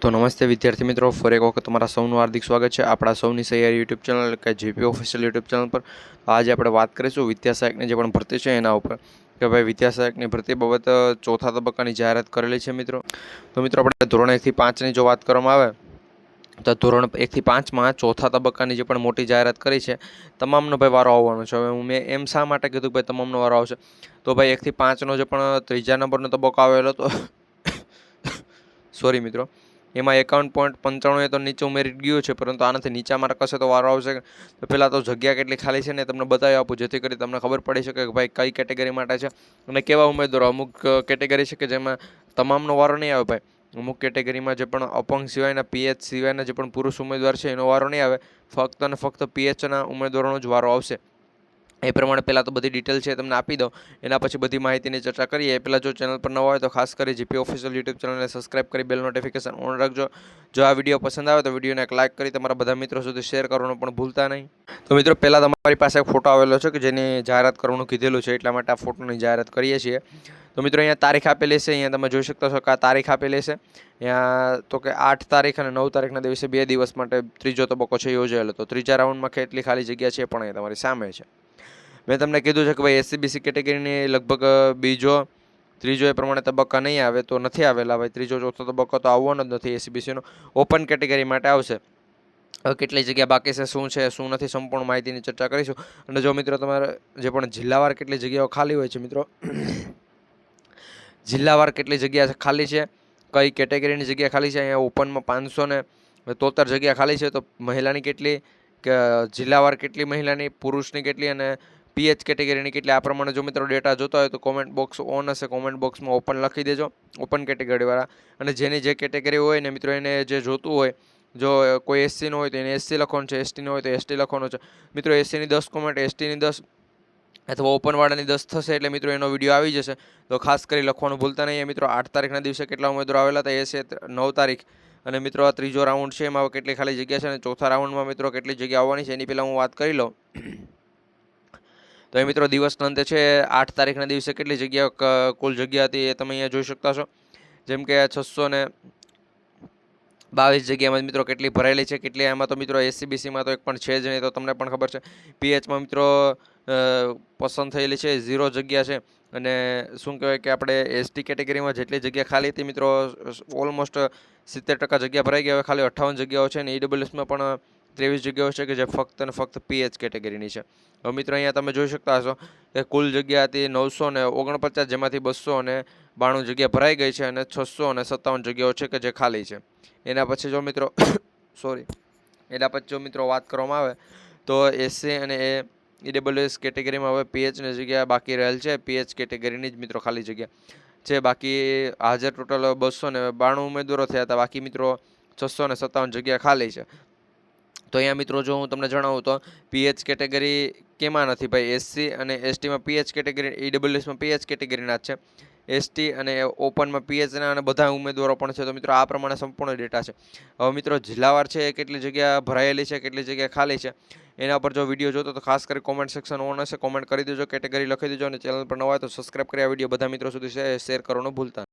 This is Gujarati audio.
તો નમસ્તે વિદ્યાર્થી મિત્રો, ફરી એક વખત તમારા સૌનું હાર્દિક સ્વાગત છે આપણા સૌની સૈયારી યુટ્યુબ ચેનલ કે જીપી ઓફિશિયલ યુટ્યુબ ચેનલ પર. આજે આપણે વાત કરીશું વિદ્યાસહાયકની જે પણ ભરતી છે એના ઉપર કે ભાઈ વિદ્યાસહાયકની ભરતી બાબત ચોથા તબક્કાની જાહેરાત કરેલી છે મિત્રો. તો મિત્રો આપણે ધોરણ 1 થી 5ની જો વાત કરવામાં આવે તો ધોરણ 1 થી 5માં ચોથા તબક્કાની જે પણ મોટી જાહેરાત કરી છે તમામનો ભાઈ વારો આવવાનો છે. હવે મેં એમ શા માટે કીધું ભાઈ તમામનો વારો આવશે, તો ભાઈ 1 થી 5નો જે પણ ત્રીજા નંબરનો તબક્કો આવેલો હતો સોરી મિત્રો, એમાં 51.95 તો નીચે ઉમેરી ગયું છે, પરંતુ આનાથી નીચા માર્ક હશે તો વારો આવશે. તો પહેલાં તો જગ્યા કેટલી ખાલી છે ને તમને બતાવી આપું, જેથી કરી તમને ખબર પડી શકે કે ભાઈ કઈ કેટેગરી માટે છે અને કેવા ઉમેદવારો. અમુક કેટેગરી છે કે જેમાં તમામનો વારો નહીં આવે ભાઈ. અમુક કેટેગરીમાં જે પણ અપંગ સિવાયના પીએચ સિવાયના જે પણ પુરુષ ઉમેદવાર છે એનો વારો નહીં આવે, ફક્ત અને ફક્ત પીએચના ઉમેદવારોનો જ વારો આવશે. એ પ્રમાણે પહેલાં તો બધી ડિટેલ છે તમને આપી દઉં, એના પછી બધી માહિતીની ચર્ચા કરીએ. એ પહેલાં જો ચેનલ પર નવા હોય તો ખાસ કરી જીપી ઓફિશિયલ યુટ્યુબ ચેનલને સબસ્ક્રાઇબ કરી બેલ નોટિફિકેશન ઓન રાખજો. જો આ વિડીયો પસંદ આવે તો વિડીયોને એક લાઇક કરી તમારા બધા મિત્રો સુધી શેર કરવાનું પણ ભૂલતા નહીં. તો મિત્રો પહેલાં તમારી પાસે એક ફોટો આવેલો છે કે જેની જાહેરાત કરવાનું કીધેલું છે, એટલા માટે આ ફોટોની જાહેરાત કરીએ છીએ. તો મિત્રો અહીંયા તારીખ આપેલી છે, અહીંયા તમે જોઈ શકતા છો કે આ તારીખ આપેલી છે. અહીંયા તો કે 8 તારીખ અને 9 તારીખના દિવસે 2 દિવસ માટે ત્રીજો તબક્કો છે યોજાયેલો. તો ત્રીજા રાઉન્ડમાં કેટલી ખાલી જગ્યા છે પણ એ તમારી સામે છે. મેં તમને કીધું છે કે ભાઈ એસસીબીસી કેટેગરીની લગભગ બીજો ત્રીજો એ પ્રમાણે તબક્કા નહીં આવે તો નથી આવેલા ભાઈ. ત્રીજો ચોથો તબક્કો તો આવવાનો જ નથી એસસીબીસીનો. ઓપન કેટેગરી માટે આવશે. હવે કેટલી જગ્યા બાકી છે, શું છે શું નથી, સંપૂર્ણ માહિતીની ચર્ચા કરીશું. અને જો મિત્રો તમારે જે પણ જિલ્લાવાર કેટલી જગ્યાઓ ખાલી હોય છે મિત્રો, જિલ્લાવાર કેટલી જગ્યા ખાલી છે, કઈ કેટેગરીની જગ્યા ખાલી છે. અહીંયા ઓપનમાં 573 જગ્યા ખાલી છે. તો મહિલાની કેટલી, કે જિલ્લાવાર કેટલી મહિલાની, પુરુષની કેટલી અને પીએચ કેટેગરીની કેટલી, આ પ્રમાણે જો મિત્રો ડેટા જોતા હોય તો કોમેન્ટ બોક્સ ઓન હશે, કોમેન્ટ બોક્સમાં ઓપન લખી દેજો, ઓપન કેટેગરીવાળા. અને જેની જે કેટેગરી હોય ને મિત્રો એને જે જોતું હોય, જો કોઈ એસસીનો હોય તો એને એસસી લખવાનું છે, એસટીનો હોય તો એસટી લખવાનું છે. મિત્રો એસસીની 10 કોમેન્ટ, એસટીની 10 અથવા ઓપનવાળાની 10 થશે એટલે મિત્રો એનો વિડીયો આવી જશે. તો ખાસ કરી લખવાનું ભૂલતા નહીં. મિત્રો 8 તારીખના દિવસે કેટલા ઉમેદવારો આવેલા હતા એ છે 9 તારીખ. અને મિત્રો આ ત્રીજો રાઉન્ડ છે એમાં કેટલી ખાલી જગ્યા છે અને ચોથા રાઉન્ડમાં મિત્રો કેટલી જગ્યા આવવાની છે એની પહેલાં હું વાત કરી લઉં. તો એ મિત્રો દિવસના અંતે છે 8 તારીખના દિવસે કેટલી જગ્યા કુલ જગ્યા હતી એ તમે અહીંયા જોઈ શકતા છો. જેમ કે 622 જગ્યામાં મિત્રો કેટલી ભરાયેલી છે, કેટલી એમાં તો મિત્રો એસસીબીસીમાં તો એક પણ છે જ નહીં, તો તમને પણ ખબર છે. પીએચમાં મિત્રો પસંદ થયેલી છે 0 જગ્યા છે. અને શું કહેવાય કે આપણે એસટી કેટેગરીમાં જેટલી જગ્યા ખાલી હતી મિત્રો ઓલમોસ્ટ 70% જગ્યા ભરાઈ ગઈ. હવે ખાલી 58 જગ્યાઓ છે અને ઈડબ્લ્યુએસમાં પણ 23 જગ્યાઓ છે કે જે ફક્ત અને ફક્ત પીએચ કેટેગરીની છે. હવે મિત્રો અહીંયા તમે જોઈ શકતા હશો કે કુલ જગ્યા હતી 949, જેમાંથી 292 જગ્યા ભરાઈ ગઈ છે અને 657 જગ્યાઓ છે કે જે ખાલી છે. એના પછી જો મિત્રો એના પછી જો મિત્રો વાત કરવામાં આવે તો એસસી અને ઈડબ્લ્યુએસ કેટેગરીમાં હવે પીએચની જગ્યા બાકી રહેલ છે. પીએચ કેટેગરીની જ મિત્રો ખાલી જગ્યા છે. બાકી હાજર ટોટલ 292 ઉમેદવારો થયા હતા. બાકી મિત્રો 657 જગ્યા ખાલી છે. તો અહીંયા મિત્રો જો હું તમને જણાવું તો પીએચ કેટેગરી કેમાં નથી ભાઈ, એસસી અને એસટીમાં પીએચ કેટેગરી, ઈડબ્લ્યુએસમાં પીએચ કેટેગરીના જ છે. એસટી અને ઓપનમાં પીએચના અને બધા ઉમેદવારો પણ છે. તો મિત્રો આ પ્રમાણે સંપૂર્ણ ડેટા છે. હવે મિત્રો જિલ્લાવાર છે એ કેટલી જગ્યા ભરાયેલી છે, કેટલી જગ્યા ખાલી છે એના પર જો વિડીયો જોતો તો ખાસ કરી કોમેન્ટ સેક્શન ઓન હશે, કોમેન્ટ કરી દેજો, કેટેગરી લખી દેજો અને ચેનલ પર નવા હોય તો સબસ્ક્રાઇબ કરી આ વિડીયો બધા મિત્રો સુધી શેર કરવાનું ભૂલતા નહીં.